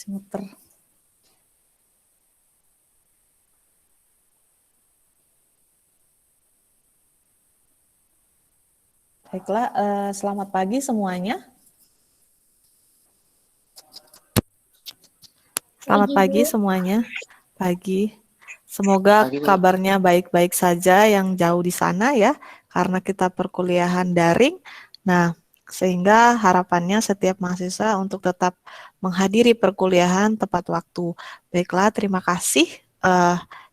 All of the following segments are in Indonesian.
Muter. Baiklah, selamat pagi semuanya. Selamat pagi semuanya. Pagi. Semoga kabarnya baik-baik saja yang jauh di sana ya, karena kita perkuliahan daring. Nah, sehingga harapannya setiap mahasiswa untuk tetap menghadiri perkuliahan tepat waktu. Baiklah, terima kasih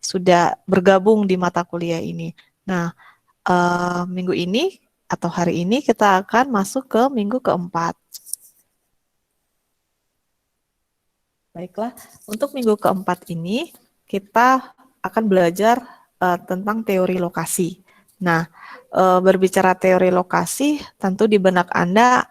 sudah bergabung di mata kuliah ini. Nah, minggu ini atau hari ini kita akan masuk ke minggu keempat. Baiklah, untuk minggu keempat ini kita akan belajar tentang teori lokasi. Nah, berbicara teori lokasi, tentu di benak Anda,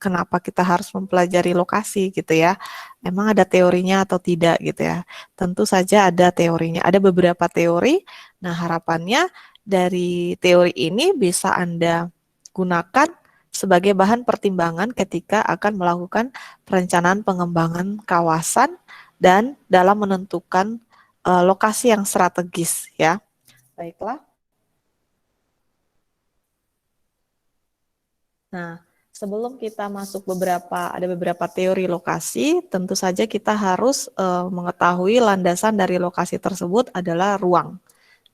kenapa kita harus mempelajari lokasi gitu ya? Emang ada teorinya atau tidak gitu ya? Tentu saja ada teorinya, ada beberapa teori. Nah, harapannya dari teori ini bisa Anda gunakan sebagai bahan pertimbangan ketika akan melakukan perencanaan pengembangan kawasan dan dalam menentukan lokasi yang strategis ya. Baiklah. Nah, sebelum kita masuk ada beberapa teori lokasi, tentu saja kita harus mengetahui landasan dari lokasi tersebut adalah ruang.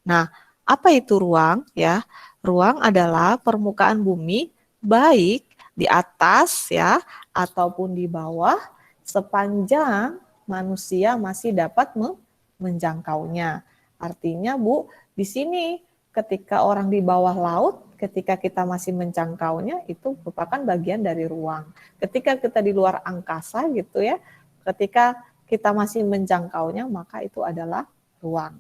Nah, apa itu ruang ya? Ruang adalah permukaan bumi baik di atas ya ataupun di bawah sepanjang manusia masih dapat menjangkaunya. Artinya, Bu, di sini ketika orang di bawah laut, ketika kita masih menjangkaunya, itu merupakan bagian dari ruang. Ketika kita di luar angkasa gitu ya, ketika kita masih menjangkaunya, maka itu adalah ruang.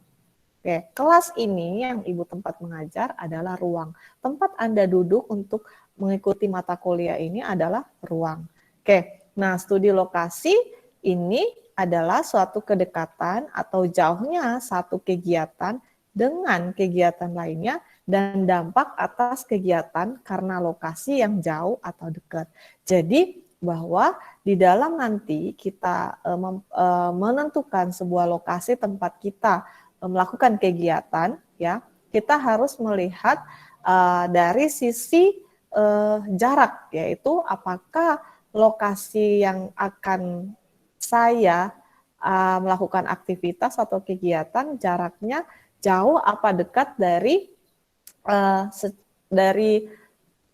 Oke, kelas ini yang Ibu tempat mengajar adalah ruang. Tempat Anda duduk untuk mengikuti mata kuliah ini adalah ruang. Oke, nah studi lokasi ini adalah suatu kedekatan atau jauhnya satu kegiatan dengan kegiatan lainnya dan dampak atas kegiatan karena lokasi yang jauh atau dekat. Jadi bahwa di dalam nanti kita menentukan sebuah lokasi tempat kita melakukan kegiatan, ya kita harus melihat dari sisi jarak, yaitu apakah lokasi yang akan saya melakukan aktivitas atau kegiatan jaraknya jauh apa dekat dari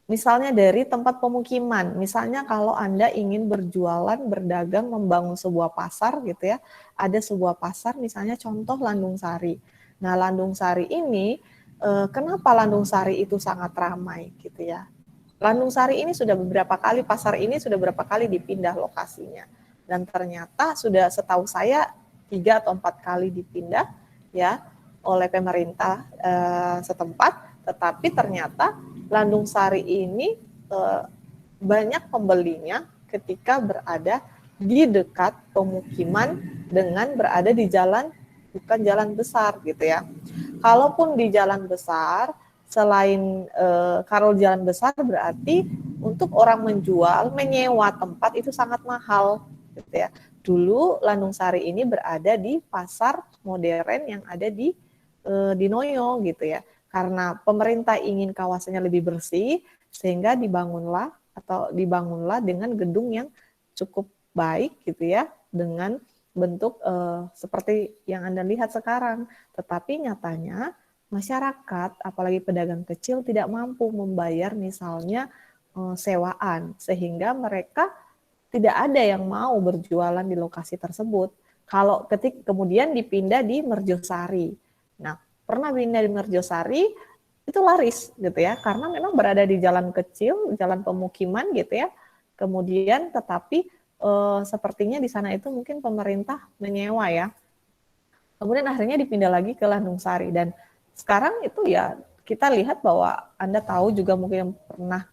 misalnya dari tempat pemukiman. Misalnya kalau Anda ingin berjualan, berdagang, membangun sebuah pasar gitu ya. Ada sebuah pasar misalnya contoh Landung Sari. Nah, Landung Sari ini kenapa Landung Sari itu sangat ramai gitu ya. Landung Sari ini sudah beberapa kali, pasar ini sudah beberapa kali dipindah lokasinya. Dan ternyata sudah setahu saya 3 atau 4 kali dipindah ya oleh pemerintah setempat, tetapi ternyata Landung Sari ini banyak pembelinya ketika berada di dekat pemukiman dengan berada di jalan, bukan jalan besar gitu ya. Kalaupun di jalan besar, selain kalau jalan besar berarti untuk orang menjual, menyewa tempat itu sangat mahal gitu ya. Dulu Landung Sari ini berada di pasar modern yang ada di Noyo gitu ya. Karena pemerintah ingin kawasannya lebih bersih, sehingga dibangunlah dengan gedung yang cukup baik gitu ya, dengan bentuk seperti yang Anda lihat sekarang. Tetapi nyatanya masyarakat, apalagi pedagang kecil, tidak mampu membayar misalnya sewaan, sehingga mereka tidak ada yang mau berjualan di lokasi tersebut. Kalau kemudian dipindah di Merjosari. Nah, pernah pindah di Merjosari, itu laris gitu ya, karena memang berada di jalan kecil, jalan pemukiman gitu ya. Kemudian tetapi sepertinya di sana itu mungkin pemerintah menyewa ya. Kemudian akhirnya dipindah lagi ke Landung Sari, dan sekarang itu ya kita lihat bahwa Anda tahu juga mungkin yang pernah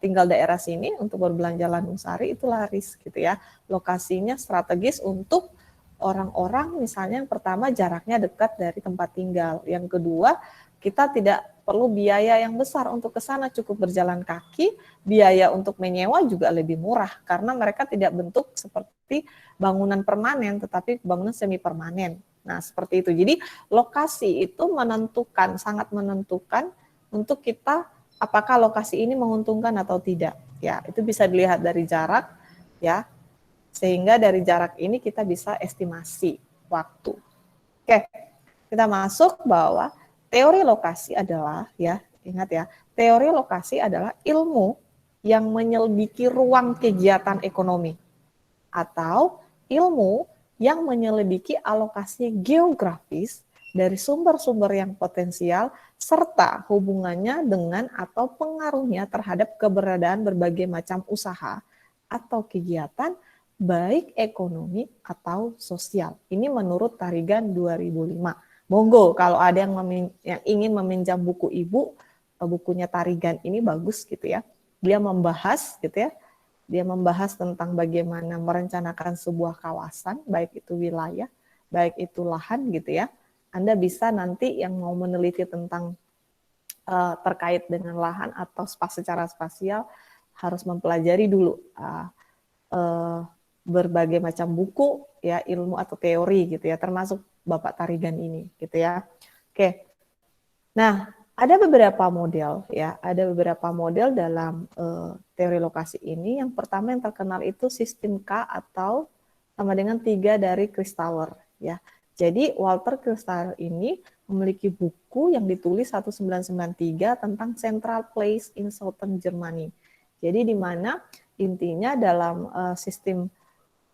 tinggal daerah sini untuk berbelanja Landung Sari itu laris gitu ya. Lokasinya strategis untuk orang-orang, misalnya yang pertama jaraknya dekat dari tempat tinggal. Yang kedua, kita tidak perlu biaya yang besar untuk ke sana, cukup berjalan kaki, biaya untuk menyewa juga lebih murah karena mereka tidak bentuk seperti bangunan permanen tetapi bangunan semi permanen. Nah, seperti itu. Jadi lokasi itu menentukan, sangat menentukan untuk kita apakah lokasi ini menguntungkan atau tidak. Ya, itu bisa dilihat dari jarak ya. Sehingga dari jarak ini kita bisa estimasi waktu. Oke, kita masuk bahwa teori lokasi adalah ya, ingat ya, teori lokasi adalah ilmu yang menyelidiki ruang kegiatan ekonomi atau ilmu yang menyelidiki alokasi geografis dari sumber-sumber yang potensial serta hubungannya dengan atau pengaruhnya terhadap keberadaan berbagai macam usaha atau kegiatan baik ekonomi atau sosial. Ini menurut Tarigan 2005. Monggo kalau ada yang ingin meminjam buku ibu, bukunya Tarigan ini bagus gitu ya. Dia membahas gitu ya. Dia membahas tentang bagaimana merencanakan sebuah kawasan, baik itu wilayah, baik itu lahan gitu ya. Anda bisa nanti yang mau meneliti tentang terkait dengan lahan atau secara spasial harus mempelajari dulu berbagai macam buku ya, ilmu atau teori gitu ya, termasuk Bapak Tarigan ini gitu ya. Oke. Nah, ada beberapa model ya, ada beberapa model dalam teori lokasi ini. Yang pertama yang terkenal itu sistem K atau sama dengan 3 dari Christaller ya. Jadi Walter Christaller ini memiliki buku yang ditulis 1993 tentang Central Place in Southern Germany. Jadi di mana intinya dalam sistem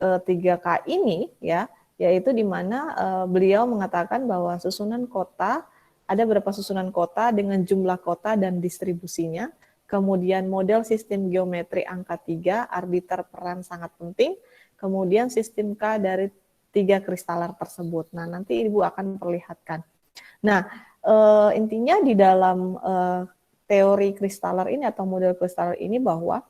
3K ini ya, yaitu di mana beliau mengatakan bahwa susunan kota, ada beberapa susunan kota dengan jumlah kota dan distribusinya, kemudian model sistem geometri angka 3, arbiter peran sangat penting, kemudian sistem K dari 3 Christaller tersebut. Nah, nanti Ibu akan perlihatkan. Nah, intinya di dalam teori Christaller ini atau model Christaller ini bahwa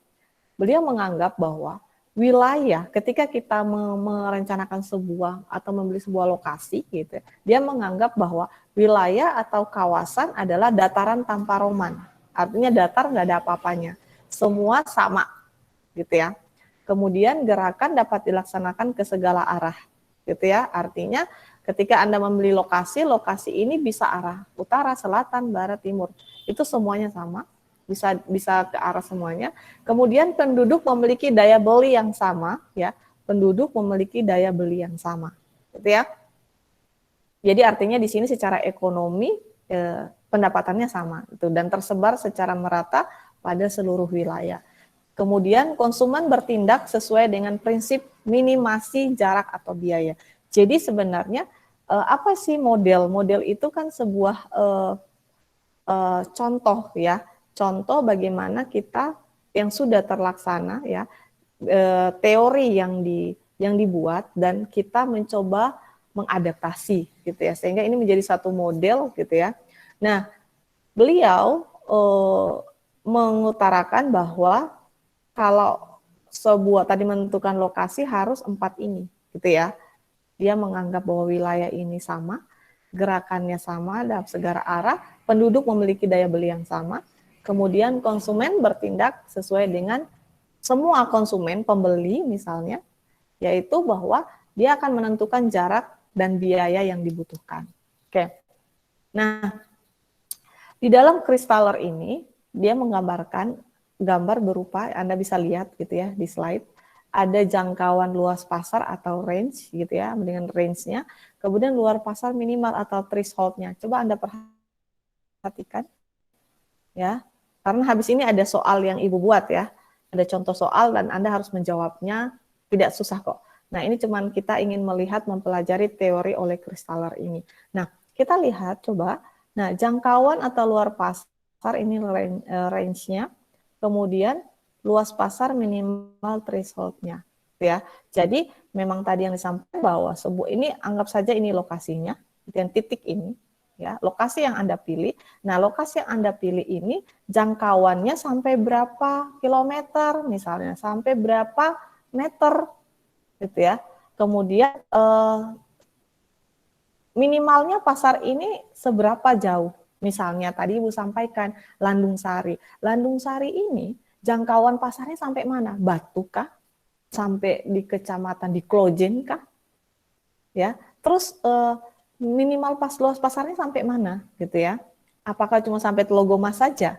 beliau menganggap bahwa wilayah ketika kita merencanakan sebuah atau membeli sebuah lokasi gitu, dia menganggap bahwa wilayah atau kawasan adalah dataran tanpa roman. Artinya datar nggak ada apa-apanya. Semua sama gitu ya. Kemudian gerakan dapat dilaksanakan ke segala arah gitu ya. Artinya ketika Anda membeli lokasi, lokasi ini bisa arah utara, selatan, barat, timur. Itu semuanya sama. Bisa ke arah semuanya. Kemudian penduduk memiliki daya beli yang sama ya. Penduduk memiliki daya beli yang sama. Gitu ya. Jadi artinya di sini secara ekonomi pendapatannya sama gitu dan tersebar secara merata pada seluruh wilayah. Kemudian konsumen bertindak sesuai dengan prinsip minimasi jarak atau biaya. Jadi sebenarnya apa sih model? Model itu kan sebuah contoh ya, contoh bagaimana kita yang sudah terlaksana ya, teori yang dibuat dan kita mencoba mengadaptasi gitu ya, sehingga ini menjadi satu model gitu ya. Nah, beliau mengutarakan bahwa kalau sebuah tadi menentukan lokasi harus 4 ini gitu ya. Dia menganggap bahwa wilayah ini sama, gerakannya sama dalam segala arah, penduduk memiliki daya beli yang sama, kemudian konsumen bertindak sesuai dengan semua konsumen, pembeli misalnya, yaitu bahwa dia akan menentukan jarak dan biaya yang dibutuhkan. Oke. Nah, di dalam Christaller ini, dia menggambarkan gambar berupa, Anda bisa lihat gitu ya di slide, ada jangkauan luas pasar atau range gitu ya, dengan range-nya, kemudian luar pasar minimal atau threshold-nya. Coba Anda perhatikan ya, karena habis ini ada soal yang Ibu buat ya, ada contoh soal dan Anda harus menjawabnya, tidak susah kok. Nah, ini cuman kita ingin melihat, mempelajari teori oleh Christaller ini. Nah, kita lihat coba, nah jangkauan atau luar pasar ini range-nya, kemudian luas pasar minimal threshold-nya ya. Jadi memang tadi yang disampaikan bahwa sebuah ini anggap saja ini lokasinya, dan titik ini ya, lokasi yang Anda pilih. Nah, lokasi yang Anda pilih ini jangkauannya sampai berapa kilometer misalnya, sampai berapa meter gitu ya. Kemudian minimalnya pasar ini seberapa jauh Misalnya tadi Ibu sampaikan Landung Sari. Landung Sari ini jangkauan pasarnya sampai mana? Batu kah? Sampai di kecamatan di Klojen kah? Ya. Terus minimal luas pasarnya sampai mana gitu ya? Apakah cuma sampai Telogomas saja?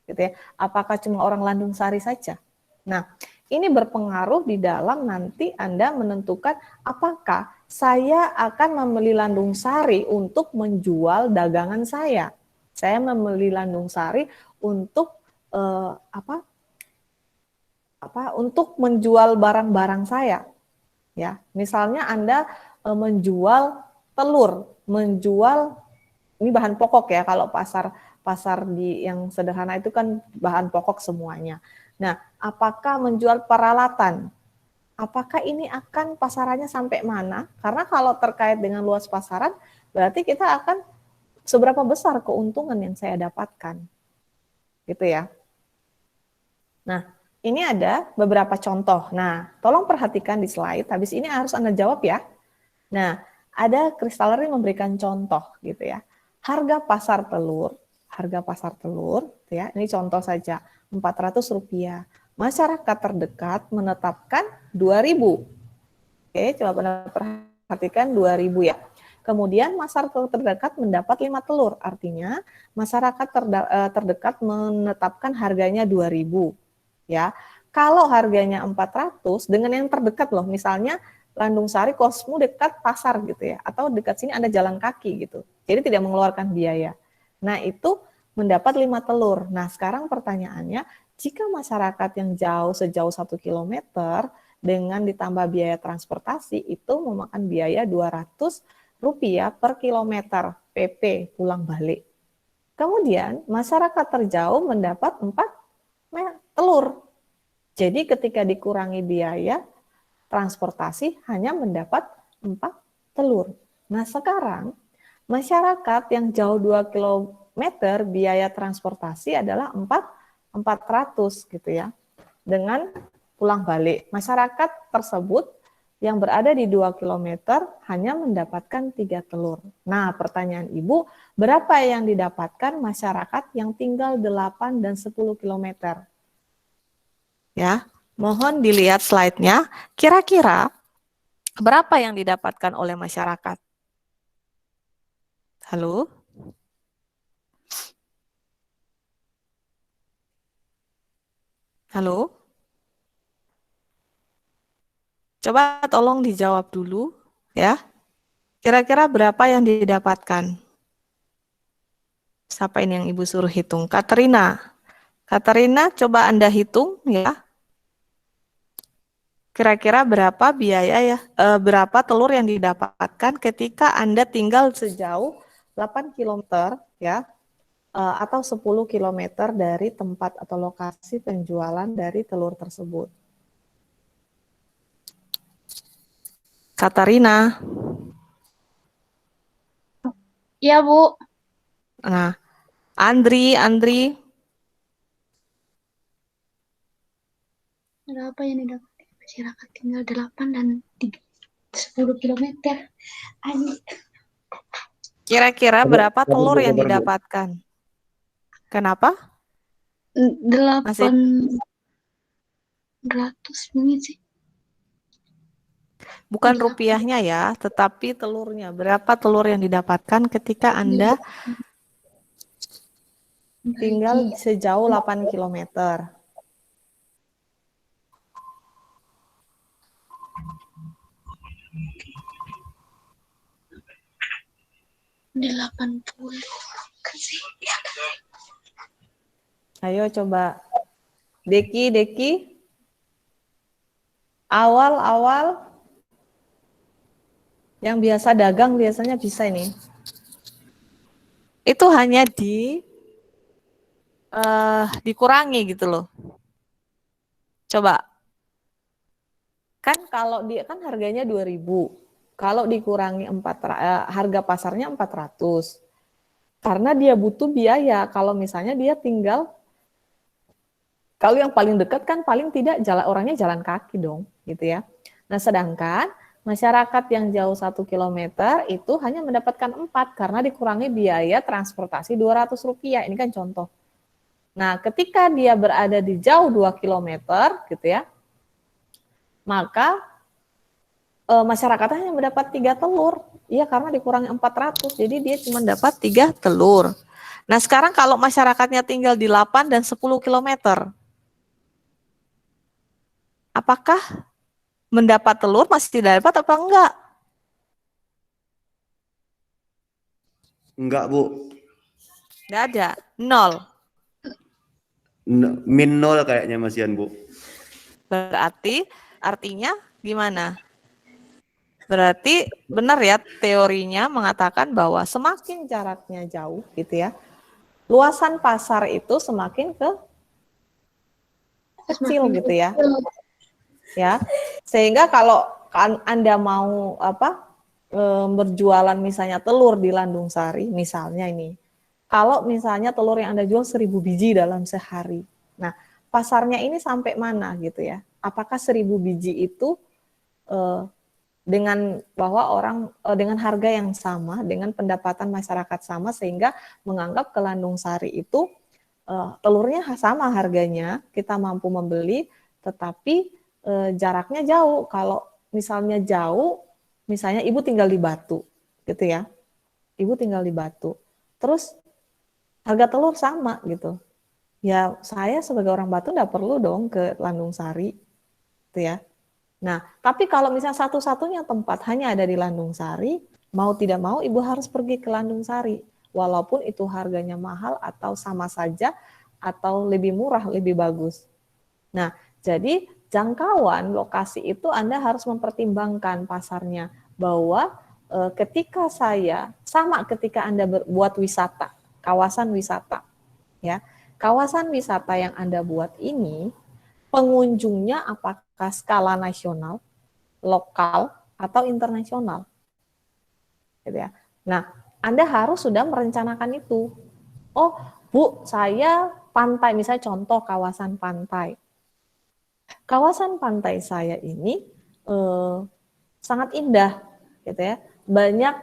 Gitu ya. Apakah cuma orang Landung Sari saja? Nah, ini berpengaruh di dalam nanti Anda menentukan apakah saya akan membeli Landung Sari untuk menjual dagangan saya. Saya membeli Landung Sari untuk untuk menjual barang-barang saya. Ya, misalnya Anda menjual telur, menjual ini bahan pokok ya, kalau pasar di yang sederhana itu kan bahan pokok semuanya. Nah, apakah menjual peralatan? Apakah ini akan pasarannya sampai mana? Karena kalau terkait dengan luas pasaran, berarti kita akan seberapa besar keuntungan yang saya dapatkan. Gitu ya. Nah, ini ada beberapa contoh. Nah, tolong perhatikan di slide, habis ini harus Anda jawab ya. Nah, ada Kristallery memberikan contoh gitu ya. Harga pasar telur gitu ya. Ini contoh saja, Rp400. Masyarakat terdekat menetapkan 2.000. Oke, coba Anda perhatikan 2.000 ya. Kemudian masyarakat terdekat mendapat 5 telur. Artinya masyarakat terdekat menetapkan harganya 2.000 ya. Kalau harganya 400 dengan yang terdekat loh, misalnya Landung Sari, Kosmu dekat pasar gitu ya, atau dekat sini ada jalan kaki gitu. Jadi tidak mengeluarkan biaya. Nah, itu mendapat 5 telur. Nah, sekarang pertanyaannya, jika masyarakat yang sejauh 1 kilometer dengan ditambah biaya transportasi itu memakan biaya Rp200 per kilometer PP pulang balik. Kemudian masyarakat terjauh mendapat 4 telur. Jadi ketika dikurangi biaya transportasi hanya mendapat 4 telur. Nah, sekarang masyarakat yang jauh 2 kilometer biaya transportasi adalah 400 gitu ya. Dengan pulang balik. Masyarakat tersebut yang berada di 2 kilometer hanya mendapatkan 3 telur. Nah, pertanyaan Ibu, berapa yang didapatkan masyarakat yang tinggal 8 dan 10 kilometer? Ya, mohon dilihat slide-nya. Kira-kira berapa yang didapatkan oleh masyarakat? Halo? Halo? Coba tolong dijawab dulu ya. Kira-kira berapa yang didapatkan? Siapa ini yang Ibu suruh hitung? Katerina. Katerina, coba Anda hitung ya. Kira-kira berapa biaya ya, berapa telur yang didapatkan ketika Anda tinggal sejauh 8 kilometer ya, atau 10 kilometer dari tempat atau lokasi penjualan dari telur tersebut. Katarina. Iya, Bu. Nah, Andri. Berapa yang didapat masyarakat tinggal 8 dan 10 kilometer? Kira-kira berapa telur yang didapatkan? Kenapa? 800 mungkin sih. Bukan rupiahnya ya, tetapi telurnya. Berapa telur yang didapatkan ketika Anda tinggal sejauh 8 kilometer? Di 80 kan sih. Ayo coba. Deki. Awal yang biasa dagang biasanya bisa ini. Itu hanya dikurangi gitu loh. Coba. Kan kalau dia kan harganya 2.000. Kalau dikurangi harga pasarnya 400. Karena dia butuh biaya. Kalau misalnya dia tinggal, kalau yang paling dekat kan paling tidak orangnya jalan kaki dong, gitu ya. Nah, sedangkan Masyarakat yang jauh 1 kilometer itu hanya mendapatkan 4 karena dikurangi biaya transportasi Rp200. Ini kan contoh. Nah, ketika dia berada di jauh 2 kilometer gitu ya, maka masyarakat hanya mendapat 3 telur. Iya, karena dikurangi 400, jadi dia cuma dapat 3 telur. Nah, sekarang kalau masyarakatnya tinggal di 8 dan 10 kilometer, apakah mendapat telur masih tidak dapat apa enggak? Enggak, Bu. Enggak ada, 0. Min 0 kayaknya Masian, Bu. Berarti artinya gimana? Berarti benar ya teorinya mengatakan bahwa semakin jaraknya jauh gitu ya, luasan pasar itu semakin kecil gitu ya. Ya. Sehingga kalau Anda mau berjualan misalnya telur di Landung Sari misalnya ini. Kalau misalnya telur yang Anda jual 1.000 biji dalam sehari. Nah, pasarnya ini sampai mana gitu ya? Apakah 1.000 biji itu dengan bahwa orang dengan harga yang sama, dengan pendapatan masyarakat sama, sehingga menganggap ke Landung Sari itu telurnya sama harganya, kita mampu membeli, tetapi jaraknya jauh. Kalau misalnya jauh, misalnya ibu tinggal di Batu, gitu ya, ibu tinggal di Batu, terus harga telur sama gitu, ya saya sebagai orang Batu nggak perlu dong ke Landung Sari, gitu ya. Nah, tapi kalau misalnya satu-satunya tempat hanya ada di Landung Sari, mau tidak mau ibu harus pergi ke Landung Sari, walaupun itu harganya mahal atau sama saja, atau lebih murah, lebih bagus. Nah, jadi jangkauan lokasi itu Anda harus mempertimbangkan pasarnya, bahwa ketika ketika Anda berbuat wisata, kawasan wisata, ya, kawasan wisata yang Anda buat ini, pengunjungnya apakah skala nasional, lokal, atau internasional, gitu ya. Nah, Anda harus sudah merencanakan itu. Oh, Bu, saya pantai, misalnya contoh kawasan pantai. Kawasan pantai saya ini sangat indah, gitu ya. Banyak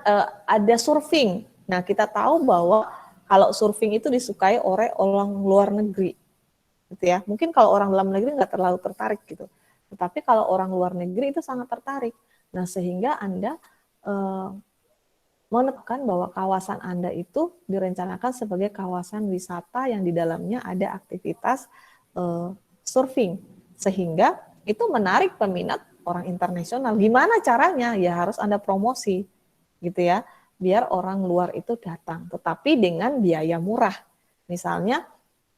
ada surfing. Nah, kita tahu bahwa kalau surfing itu disukai oleh orang luar negeri, gitu ya. Mungkin kalau orang dalam negeri nggak terlalu tertarik gitu, tetapi kalau orang luar negeri itu sangat tertarik. Nah, sehingga Anda menetapkan bahwa kawasan Anda itu direncanakan sebagai kawasan wisata yang di dalamnya ada aktivitas surfing, sehingga itu menarik peminat orang internasional. Gimana caranya? Ya harus Anda promosi, gitu ya, biar orang luar itu datang, tetapi dengan biaya murah. Misalnya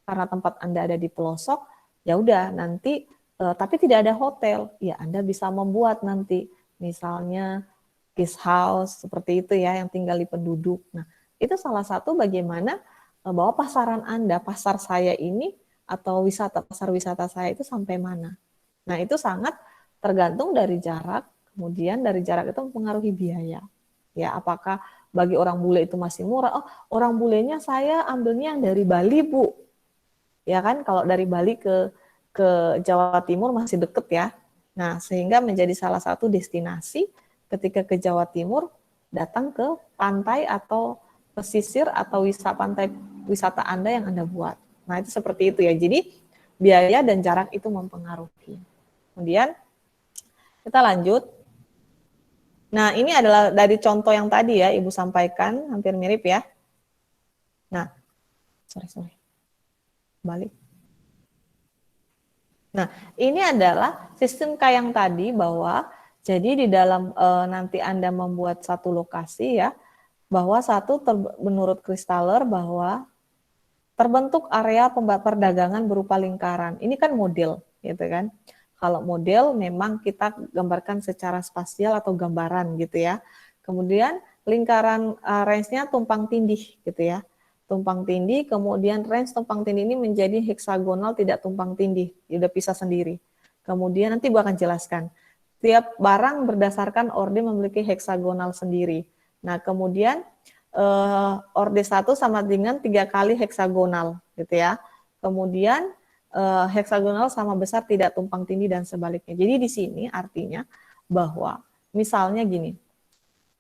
karena tempat Anda ada di pelosok, ya udah nanti tapi tidak ada hotel, ya Anda bisa membuat nanti misalnya guest house seperti itu ya, yang tinggal di penduduk. Nah, itu salah satu bagaimana bahwa pasaran Anda, pasar saya ini atau pasar wisata saya itu sampai mana. Nah, itu sangat tergantung dari jarak, kemudian dari jarak itu mempengaruhi biaya. Ya, apakah bagi orang bule itu masih murah? Oh, orang bulenya saya ambilnya yang dari Bali, Bu. Ya kan, kalau dari Bali ke Jawa Timur masih deket ya. Nah, sehingga menjadi salah satu destinasi ketika ke Jawa Timur, datang ke pantai atau pesisir atau wisata Anda yang Anda buat. Nah, itu seperti itu ya. Jadi biaya dan jarak itu mempengaruhi. Kemudian kita lanjut. Nah, ini adalah dari contoh yang tadi ya Ibu sampaikan, hampir mirip ya. Nah, sorry. Balik. Nah, ini adalah sistem K yang tadi, bahwa jadi di dalam nanti Anda membuat satu lokasi ya, bahwa menurut Kristaller bahwa terbentuk area perdagangan berupa lingkaran. Ini kan model, gitu kan. Kalau model memang kita gambarkan secara spasial atau gambaran gitu ya. Kemudian lingkaran range-nya tumpang tindih gitu ya. Tumpang tindih, kemudian range tumpang tindih ini menjadi heksagonal tidak tumpang tindih, udah pisah sendiri. Kemudian nanti Bu akan jelaskan. Tiap barang berdasarkan orde memiliki heksagonal sendiri. Nah, kemudian orde 1 sama dengan 3 kali heksagonal gitu ya. Kemudian heksagonal sama besar tidak tumpang tindih dan sebaliknya. Jadi di sini artinya bahwa Misalnya gini,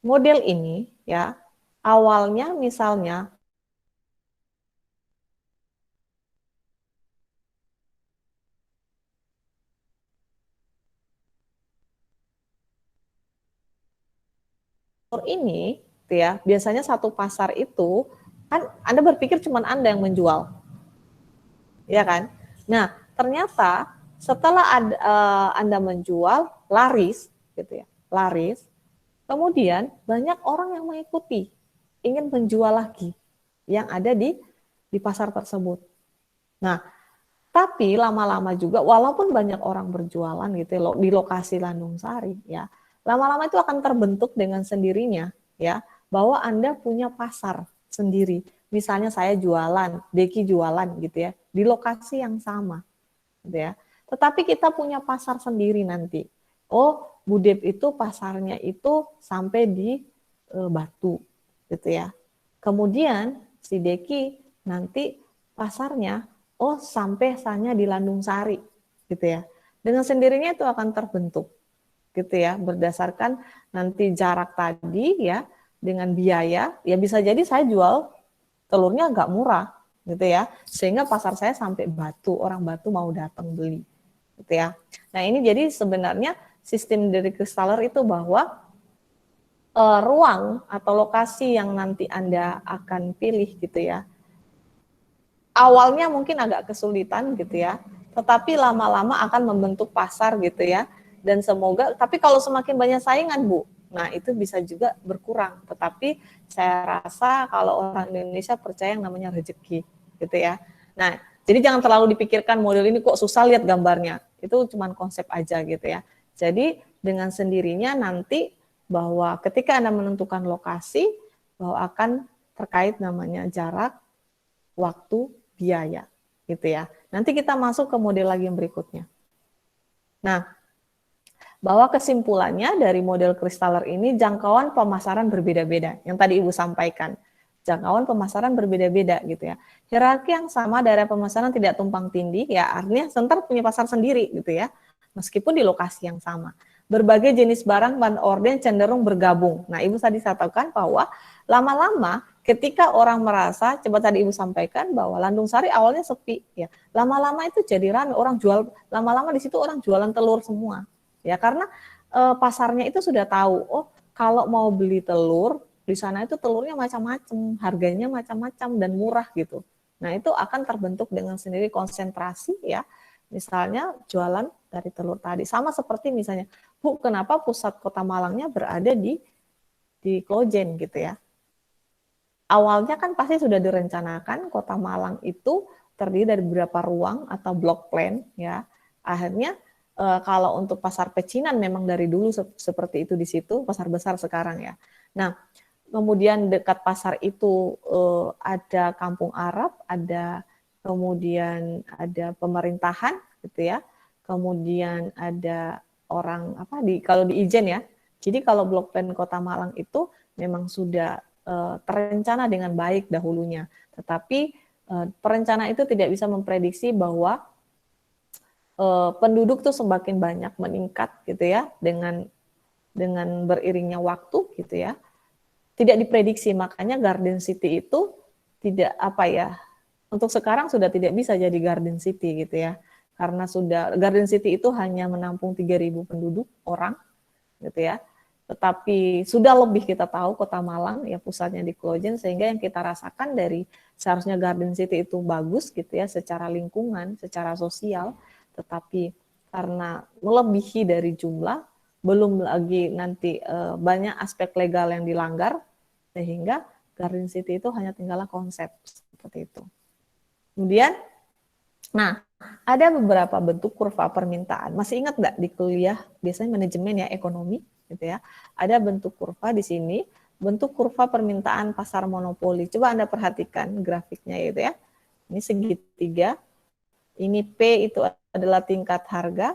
model ini ya, awalnya misalnya ini gitu ya, biasanya satu pasar itu kan Anda berpikir cuma Anda yang menjual, ya kan? Nah, ternyata setelah Anda menjual laris gitu ya, laris, kemudian banyak orang yang mengikuti, ingin menjual lagi yang ada di pasar tersebut. Nah, tapi lama-lama juga walaupun banyak orang berjualan gitu ya, di lokasi Landung Sari ya, lama-lama itu akan terbentuk dengan sendirinya ya, bahwa Anda punya pasar sendiri. Misalnya saya jualan, Deki jualan gitu ya, di lokasi yang sama gitu ya. Tetapi kita punya pasar sendiri nanti. Oh, Budep itu pasarnya itu sampai di Batu gitu ya. Kemudian si Deki nanti pasarnya oh sampai hanya di Landung Sari gitu ya. Dengan sendirinya itu akan terbentuk gitu ya, berdasarkan nanti jarak tadi ya, dengan biaya ya, bisa jadi saya jual telurnya agak murah gitu ya, sehingga pasar saya sampai Batu, orang Batu mau datang beli gitu ya. Nah, ini jadi sebenarnya sistem dari Kristaller itu bahwa ruang atau lokasi yang nanti Anda akan pilih gitu ya, awalnya mungkin agak kesulitan gitu ya, tetapi lama-lama akan membentuk pasar gitu ya, dan semoga, tapi kalau semakin banyak saingan Bu, nah itu bisa juga berkurang, tetapi saya rasa kalau orang Indonesia percaya yang namanya rezeki gitu ya. Nah, jadi jangan terlalu dipikirkan model ini kok susah, lihat gambarnya, itu cuma konsep aja gitu ya. Jadi dengan sendirinya nanti bahwa ketika Anda menentukan lokasi, bahwa akan terkait namanya jarak, waktu, biaya, gitu ya. Nanti kita masuk ke model lagi yang berikutnya. Nah, bahwa kesimpulannya dari model Kristaller ini jangkauan pemasaran berbeda-beda, yang tadi Ibu sampaikan. Jangkauan pemasaran berbeda-beda gitu ya. Hierarki yang sama daerah pemasaran tidak tumpang tindih, ya artinya Center punya pasar sendiri gitu ya, meskipun di lokasi yang sama. Berbagai jenis barang dan orden cenderung bergabung. Nah, Ibu tadi katakan bahwa lama-lama ketika orang merasa, coba tadi Ibu sampaikan bahwa Landung Sari awalnya sepi, ya lama-lama itu jadi ramai, orang jual, lama-lama di situ orang jualan telur semua, ya karena pasarnya itu sudah tahu, oh kalau mau beli telur di sana itu telurnya macam-macam, harganya macam-macam dan murah gitu. Nah, itu akan terbentuk dengan sendiri konsentrasi ya. Misalnya jualan dari telur tadi. Sama seperti misalnya, Bu, kenapa pusat Kota Malangnya berada di Klojen gitu ya. Awalnya kan pasti sudah direncanakan Kota Malang itu terdiri dari beberapa ruang atau block plan ya. Akhirnya kalau untuk pasar pecinan memang dari dulu seperti itu di situ, pasar besar sekarang ya. Nah, kemudian dekat pasar itu ada kampung Arab, ada kemudian ada pemerintahan gitu ya. Kemudian ada orang apa kalau di Ijen ya. Jadi kalau blok plan Kota Malang itu memang sudah terencana dengan baik dahulunya. Tetapi perencana itu tidak bisa memprediksi bahwa penduduk tuh semakin banyak meningkat gitu ya, dengan beriringnya waktu gitu ya, tidak diprediksi. Makanya Garden City itu tidak apa ya, untuk sekarang sudah tidak bisa jadi Garden City gitu ya, karena sudah Garden City itu hanya menampung 3.000 penduduk orang gitu ya. Tetapi sudah lebih kita tahu Kota Malang ya pusatnya di Klojen, sehingga yang kita rasakan dari seharusnya Garden City itu bagus gitu ya secara lingkungan, secara sosial, tetapi karena melebihi dari jumlah, belum lagi nanti banyak aspek legal yang dilanggar, sehingga Garden City itu hanya tinggallah konsep seperti itu. Kemudian, nah ada beberapa bentuk kurva permintaan. Masih ingat nggak di kuliah biasanya manajemen ya, ekonomi gitu ya. Ada bentuk kurva di sini, bentuk kurva permintaan pasar monopoli. Coba Anda perhatikan grafiknya gitu ya. Ini segitiga. Ini P itu adalah tingkat harga,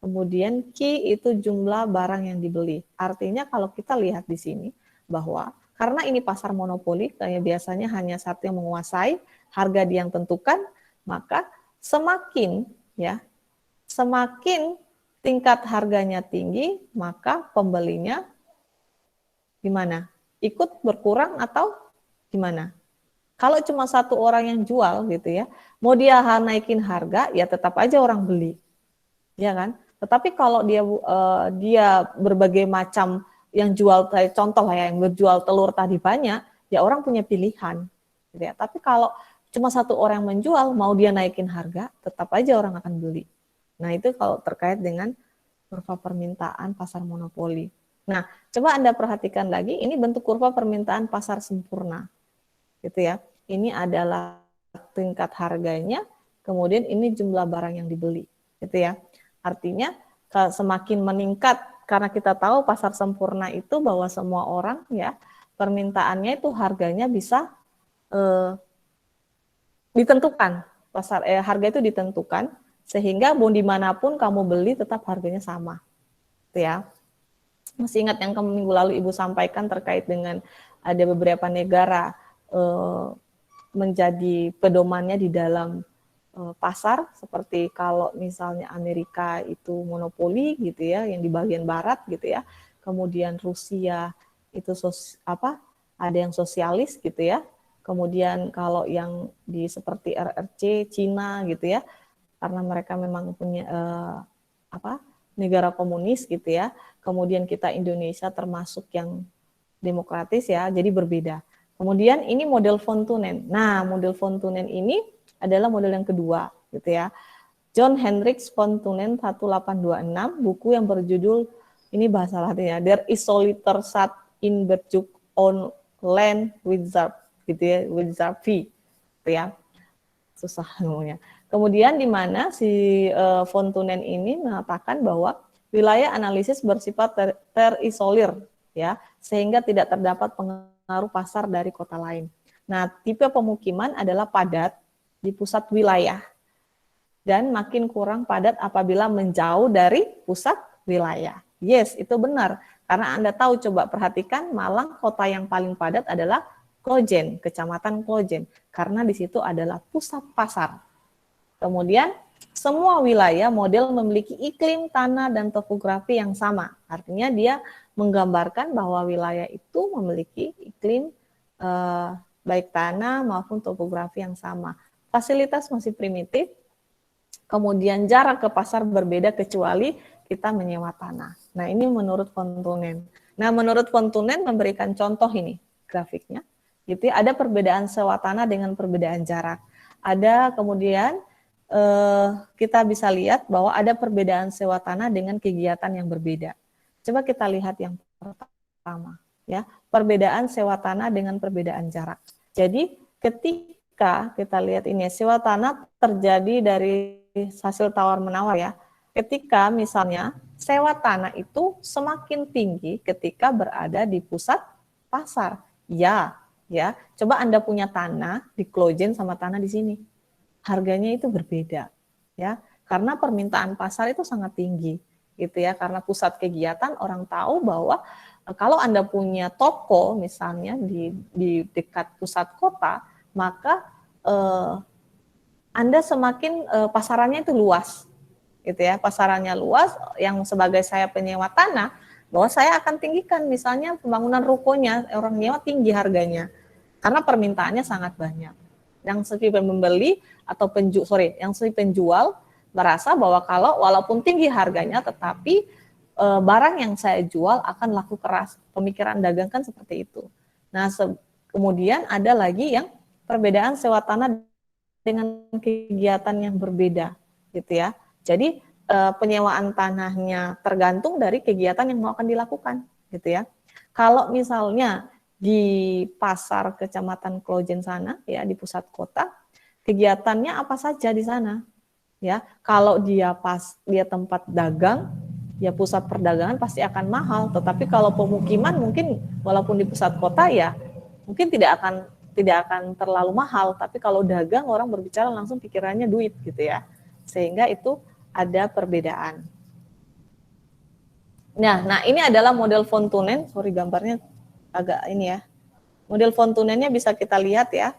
kemudian Q itu jumlah barang yang dibeli. Artinya kalau kita lihat di sini bahwa karena ini pasar monopoli, kayak biasanya hanya satu yang menguasai, harga dia yang tentukan, maka semakin ya, semakin tingkat harganya tinggi, maka pembelinya gimana? Ikut berkurang atau gimana? Kalau cuma satu orang yang jual gitu ya, mau dia naikin harga, ya tetap aja orang beli, ya kan? Tetapi kalau dia berbagai macam yang jual, contoh lah ya, yang berjual telur tadi banyak, ya orang punya pilihan, gitu ya. Tapi kalau cuma satu orang menjual, mau dia naikin harga, tetap aja orang akan beli. Nah itu kalau terkait dengan kurva permintaan pasar monopoli. Nah coba Anda perhatikan lagi, ini bentuk kurva permintaan pasar sempurna, gitu ya. Ini adalah tingkat harganya, kemudian ini jumlah barang yang dibeli, gitu ya. Artinya semakin meningkat, karena kita tahu pasar sempurna itu bahwa semua orang ya permintaannya itu harganya bisa ditentukan, harga itu ditentukan sehingga mau dimanapun kamu beli tetap harganya sama, gitu ya. Masih ingat yang minggu lalu Ibu sampaikan terkait dengan ada beberapa negara menjadi pedomannya di dalam pasar, seperti kalau misalnya Amerika itu monopoli gitu ya, yang di bagian barat gitu ya, kemudian Rusia itu ada yang sosialis gitu ya, kemudian kalau yang di seperti RRC Cina gitu ya, karena mereka memang punya negara komunis gitu ya, kemudian kita Indonesia termasuk yang demokratis ya, jadi berbeda. Kemudian ini model von Thunen. Nah, model von Thunen ini adalah model yang kedua, gitu ya. John Hendricks von Thunen 1826, buku yang berjudul, ini bahasa Latinnya, Der Isolator Sat in Bezug on Land Wizard, gitu ya, Wizard V, gitu ya. Susah ngomongnya. Kemudian di mana si von Thunen ini mengatakan bahwa wilayah analisis bersifat terisolir, ya, sehingga tidak terdapat pengaruh pasar dari kota lain. Nah, tipe pemukiman adalah padat di pusat wilayah dan makin kurang padat apabila menjauh dari pusat wilayah. Yes, itu benar. Karena Anda tahu, coba perhatikan, Malang kota yang paling padat adalah Klojen, Kecamatan Klojen, karena di situ adalah pusat pasar. Kemudian semua wilayah model memiliki iklim, tanah, dan topografi yang sama. Artinya dia menggambarkan bahwa wilayah itu memiliki iklim baik tanah maupun topografi yang sama. Fasilitas masih primitif, kemudian jarak ke pasar berbeda kecuali kita menyewa tanah. Nah ini menurut von Thunen. Nah menurut von Thunen memberikan contoh ini grafiknya. Gitu ya, ada perbedaan sewa tanah dengan perbedaan jarak. Ada kemudian kita bisa lihat bahwa ada perbedaan sewa tanah dengan kegiatan yang berbeda. Coba kita lihat yang pertama, ya, perbedaan sewa tanah dengan perbedaan jarak. Jadi ketika kita lihat ini, sewa tanah terjadi dari hasil tawar-menawar ya. Ketika misalnya sewa tanah itu semakin tinggi ketika berada di pusat pasar. Ya, coba Anda punya tanah di Klojen sama tanah di sini. Harganya itu berbeda, ya, karena permintaan pasar itu sangat tinggi, gitu ya, karena pusat kegiatan orang tahu bahwa kalau Anda punya toko misalnya di dekat pusat kota, maka Anda semakin pasarannya itu luas, gitu ya, pasarannya luas, yang sebagai saya penyewa tanah, bahwa saya akan tinggikan misalnya pembangunan rukonya, orang nyewa tinggi harganya, karena permintaannya sangat banyak. Yang si pembeli atau yang si penjual merasa bahwa kalau walaupun tinggi harganya, tetapi barang yang saya jual akan laku keras. Pemikiran dagang kan seperti itu. Nah, kemudian ada lagi yang perbedaan sewa tanah dengan kegiatan yang berbeda, gitu ya. Jadi penyewaan tanahnya tergantung dari kegiatan yang mau akan dilakukan, gitu ya. Kalau misalnya di pasar Kecamatan Klojen sana, ya, di pusat kota, kegiatannya apa saja di sana, ya. Kalau dia tempat dagang, ya pusat perdagangan pasti akan mahal. Tetapi kalau pemukiman mungkin walaupun di pusat kota ya mungkin tidak akan terlalu mahal. Tapi kalau dagang, orang berbicara langsung pikirannya duit, gitu ya. Sehingga itu ada perbedaan. Nah ini adalah model von Thunen. Sorry, gambarnya agak ini ya. Model von Thunennya bisa kita lihat ya.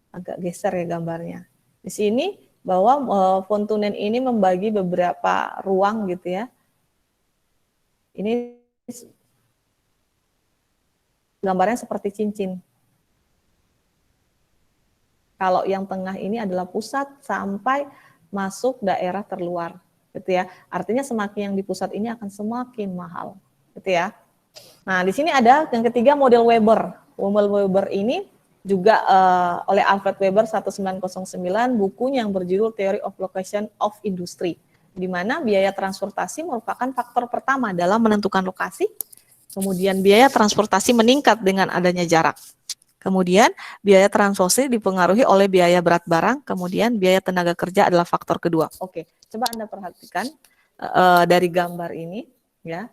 Agak geser ya gambarnya. Di sini bahwa Fontunen ini membagi beberapa ruang gitu ya. Ini gambarnya seperti cincin. Kalau yang tengah ini adalah pusat sampai masuk daerah terluar, gitu ya. Artinya semakin yang di pusat ini akan semakin mahal, gitu ya. Nah, di sini ada yang ketiga model Weber. Model Weber ini juga oleh Alfred Weber 1909, bukunya yang berjudul Theory of Location of Industry, di mana biaya transportasi merupakan faktor pertama dalam menentukan lokasi. Kemudian biaya transportasi meningkat dengan adanya jarak. Kemudian biaya transaksi dipengaruhi oleh biaya berat barang, kemudian biaya tenaga kerja adalah faktor kedua. Oke, coba Anda perhatikan dari gambar ini ya,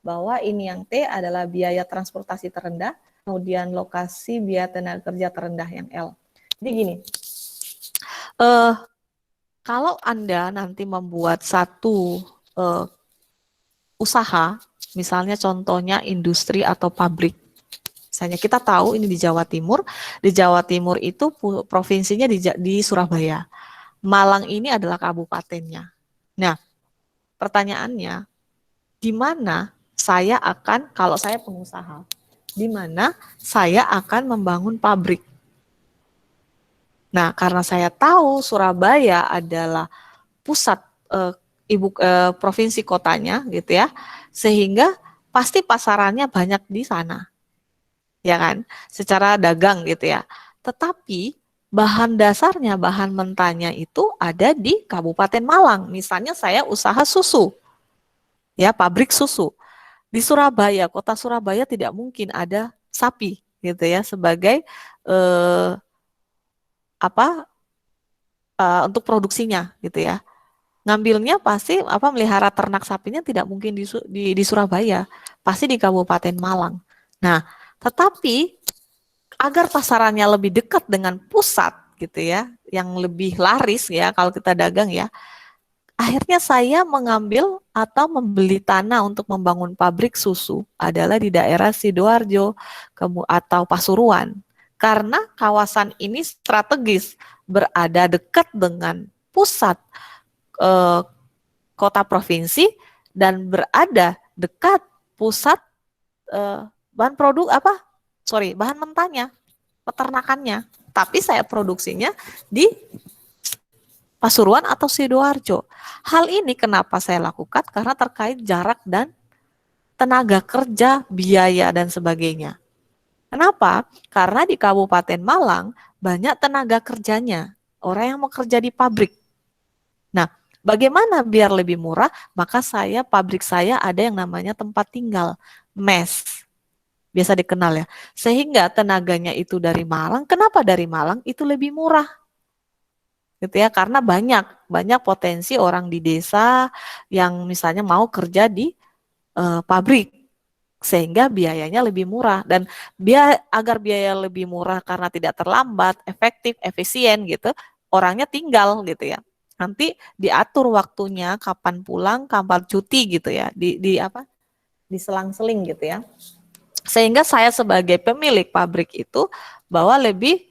bahwa ini yang T adalah biaya transportasi terendah, kemudian lokasi biaya tenaga kerja terendah yang L. Jadi gini, kalau Anda nanti membuat satu usaha, misalnya contohnya industri atau pabrik, misalnya kita tahu ini di Jawa Timur itu provinsinya di Surabaya. Malang ini adalah kabupatennya. Nah, pertanyaannya, di mana saya akan, kalau saya pengusaha, di mana saya akan membangun pabrik? Nah, karena saya tahu Surabaya adalah pusat provinsi kotanya gitu ya, sehingga pasti pasarannya banyak di sana. Ya kan, secara dagang gitu ya. Tetapi bahan dasarnya, bahan mentahnya itu ada di Kabupaten Malang. Misalnya saya usaha susu, ya pabrik susu. Di Surabaya, kota Surabaya tidak mungkin ada sapi gitu ya sebagai untuk produksinya gitu ya. Ngambilnya pasti melihara ternak sapinya tidak mungkin di Surabaya, pasti di Kabupaten Malang. Nah, tetapi agar pasarannya lebih dekat dengan pusat gitu ya, yang lebih laris ya kalau kita dagang ya, akhirnya saya mengambil atau membeli tanah untuk membangun pabrik susu adalah di daerah Sidoarjo atau Pasuruan. Karena kawasan ini strategis, berada dekat dengan pusat kota provinsi dan berada dekat pusat bahan mentahnya, peternakannya. Tapi saya produksinya di Pasuruan atau Sidoarjo. Hal ini kenapa saya lakukan? Karena terkait jarak dan tenaga kerja, biaya, dan sebagainya. Kenapa? Karena di Kabupaten Malang banyak tenaga kerjanya, orang yang mau kerja di pabrik. Nah, bagaimana biar lebih murah? Maka pabrik saya ada yang namanya tempat tinggal, mes. Biasa dikenal ya. Sehingga tenaganya itu dari Malang. Kenapa dari Malang? Itu lebih murah. Gitu ya, karena banyak potensi orang di desa yang misalnya mau kerja di pabrik sehingga biayanya lebih murah dan agar biaya lebih murah karena tidak terlambat, efektif, efisien gitu, orangnya tinggal gitu ya. Nanti diatur waktunya kapan pulang, kapan cuti gitu ya, diselang-seling gitu ya. Sehingga saya sebagai pemilik pabrik itu bahwa lebih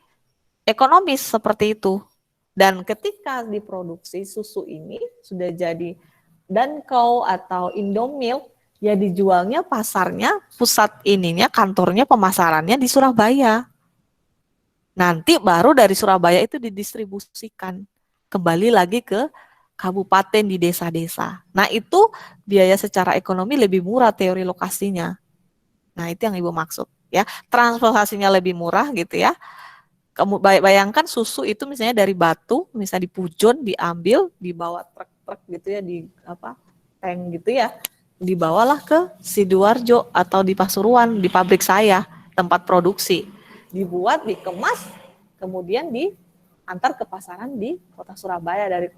ekonomis seperti itu. Dan ketika diproduksi susu ini sudah jadi Danco atau Indomilk, ya dijualnya pasarnya, pusat kantornya, pemasarannya di Surabaya. Nanti baru dari Surabaya itu didistribusikan kembali lagi ke kabupaten di desa-desa. Nah itu biaya secara ekonomi lebih murah teori lokasinya. Nah itu yang Ibu maksud ya, transportasinya lebih murah gitu ya. Kamu bayangkan susu itu misalnya dari Batu, misalnya di Pujon diambil, dibawa truk-truk gitu ya, tank gitu ya, dibawalah ke Sidoarjo atau di Pasuruan, di pabrik saya, tempat produksi, dibuat, dikemas, kemudian diantar ke pasaran di kota Surabaya, dari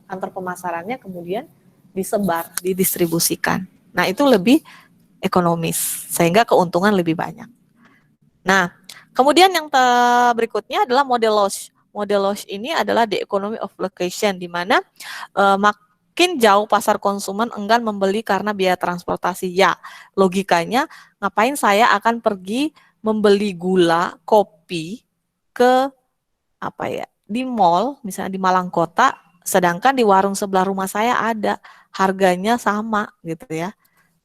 kantor pemasarannya kemudian disebar, didistribusikan. Nah itu lebih ekonomis, sehingga keuntungan lebih banyak. Nah, kemudian yang berikutnya adalah model loss. Model loss ini adalah the economy of location, di mana makin jauh pasar konsumen enggan membeli karena biaya transportasi. Ya, logikanya ngapain saya akan pergi membeli gula, kopi ke di mall, misalnya di Malang Kota, sedangkan di warung sebelah rumah saya ada, harganya sama gitu ya.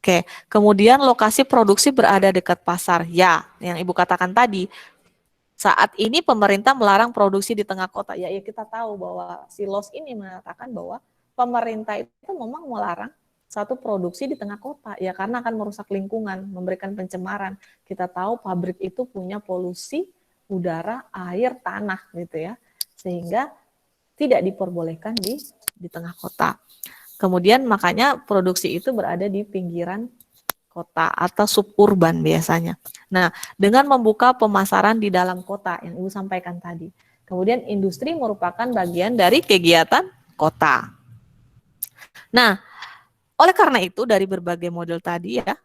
Oke, kemudian lokasi produksi berada dekat pasar. Ya, yang Ibu katakan tadi, saat ini pemerintah melarang produksi di tengah kota. Ya, ya kita tahu bahwa Silos ini mengatakan bahwa pemerintah itu memang melarang satu produksi di tengah kota. Ya, karena akan merusak lingkungan, memberikan pencemaran. Kita tahu pabrik itu punya polusi udara, air, tanah gitu ya. Sehingga tidak diperbolehkan di tengah kota. Kemudian makanya produksi itu berada di pinggiran kota atau suburban biasanya. Nah, dengan membuka pemasaran di dalam kota yang Ibu sampaikan tadi. Kemudian industri merupakan bagian dari kegiatan kota. Nah, oleh karena itu dari berbagai model tadi ya,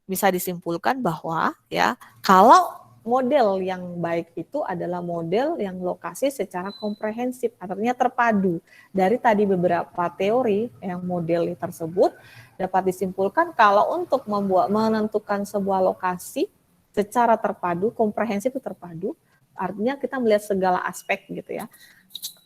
bisa disimpulkan bahwa ya, kalau model yang baik itu adalah model yang lokasi secara komprehensif, artinya terpadu. Dari tadi beberapa teori yang model tersebut dapat disimpulkan kalau untuk menentukan sebuah lokasi secara terpadu, komprehensif itu terpadu, artinya kita melihat segala aspek gitu ya.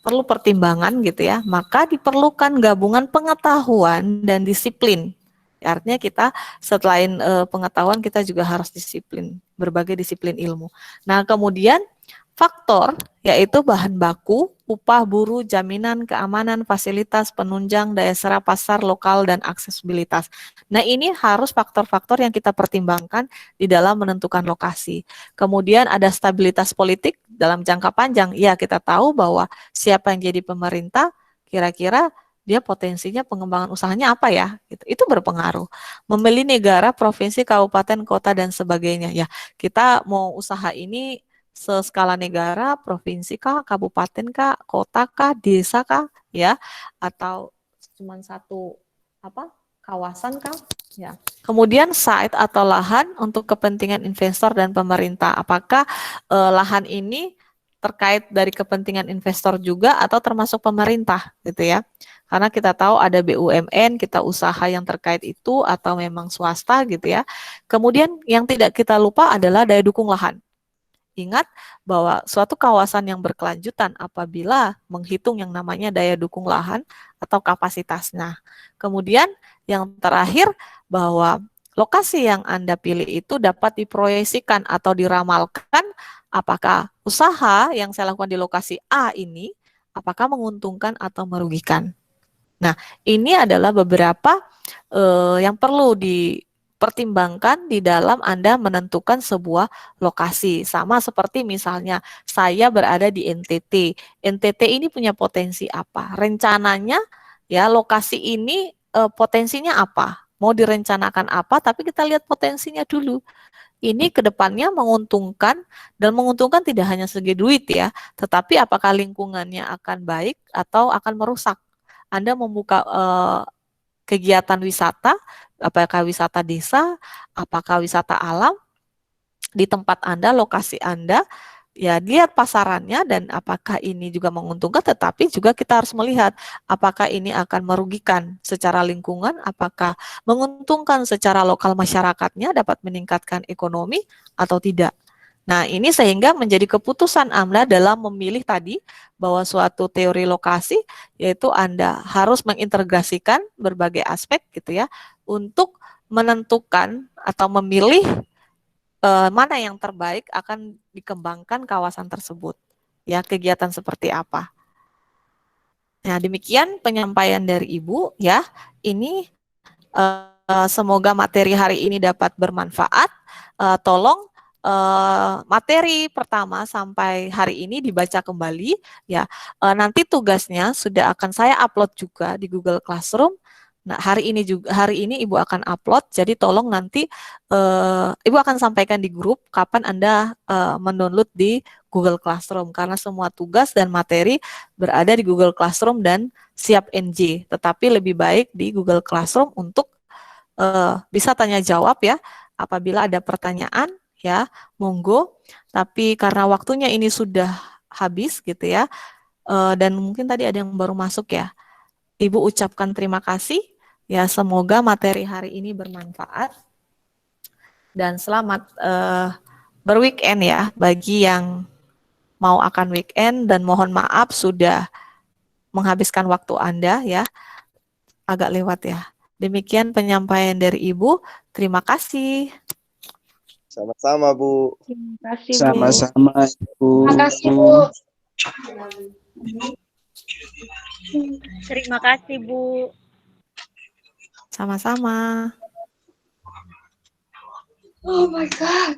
Perlu pertimbangan gitu ya, maka diperlukan gabungan pengetahuan dan disiplin. Artinya kita selain pengetahuan kita juga harus disiplin, berbagai disiplin ilmu. Nah, kemudian faktor yaitu bahan baku, upah buruh, jaminan keamanan, fasilitas, penunjang, daya serap pasar lokal, dan aksesibilitas. Nah, ini harus faktor-faktor yang kita pertimbangkan di dalam menentukan lokasi. Kemudian ada stabilitas politik dalam jangka panjang. Ya, kita tahu bahwa siapa yang jadi pemerintah, kira-kira dia potensinya pengembangan usahanya apa ya? Itu berpengaruh. Memilih negara, provinsi, kabupaten, kota, dan sebagainya. Ya, kita mau usaha ini seskala negara, provinsi kah, kabupaten kah, kota kah, desa kah, ya, atau cuma satu kawasan kah, ya. Kemudian site atau lahan untuk kepentingan investor dan pemerintah. Apakah lahan ini terkait dari kepentingan investor juga atau termasuk pemerintah gitu ya. Karena kita tahu ada BUMN, kita usaha yang terkait itu atau memang swasta gitu ya. Kemudian yang tidak kita lupa adalah daya dukung lahan. Ingat bahwa suatu kawasan yang berkelanjutan apabila menghitung yang namanya daya dukung lahan atau kapasitasnya. Kemudian yang terakhir bahwa lokasi yang Anda pilih itu dapat diproyeksikan atau diramalkan apakah usaha yang saya lakukan di lokasi A ini apakah menguntungkan atau merugikan. Nah, ini adalah beberapa yang perlu dipertimbangkan di dalam Anda menentukan sebuah lokasi. Sama seperti misalnya saya berada di NTT. NTT ini punya potensi apa? Rencananya ya lokasi ini potensinya apa? Mau direncanakan apa? Tapi kita lihat potensinya dulu. Ini kedepannya menguntungkan dan menguntungkan tidak hanya segi duit ya, tetapi apakah lingkungannya akan baik atau akan merusak. Anda membuka kegiatan wisata, apakah wisata desa, apakah wisata alam di tempat Anda, lokasi Anda, ya lihat pasarannya dan apakah ini juga menguntungkan, tetapi juga kita harus melihat apakah ini akan merugikan secara lingkungan, apakah menguntungkan secara lokal masyarakatnya dapat meningkatkan ekonomi atau tidak. Nah, ini sehingga menjadi keputusan Anda dalam memilih tadi bahwa suatu teori lokasi yaitu Anda harus mengintegrasikan berbagai aspek gitu ya untuk menentukan atau memilih mana yang terbaik akan dikembangkan kawasan tersebut. Ya, kegiatan seperti apa. Nah, demikian penyampaian dari Ibu ya. Ini semoga materi hari ini dapat bermanfaat. Tolong materi pertama sampai hari ini dibaca kembali ya. Nanti tugasnya sudah akan saya upload juga di Google Classroom. Nah, hari ini Ibu akan upload. Jadi tolong nanti Ibu akan sampaikan di grup kapan Anda mendownload di Google Classroom karena semua tugas dan materi berada di Google Classroom dan siap NJ. Tetapi lebih baik di Google Classroom untuk bisa tanya jawab ya. Apabila ada pertanyaan ya, monggo. Tapi karena waktunya ini sudah habis gitu ya. Dan mungkin tadi ada yang baru masuk ya. Ibu ucapkan terima kasih. Ya, semoga materi hari ini bermanfaat. Dan selamat berweekend ya bagi yang mau akan weekend dan mohon maaf sudah menghabiskan waktu Anda ya. Agak lewat ya. Demikian penyampaian dari Ibu. Terima kasih. Sama-sama, Bu. Terima kasih, Bu. Sama-sama, Bu. Terima kasih, Bu. Terima kasih, Bu. Sama-sama. Oh my God.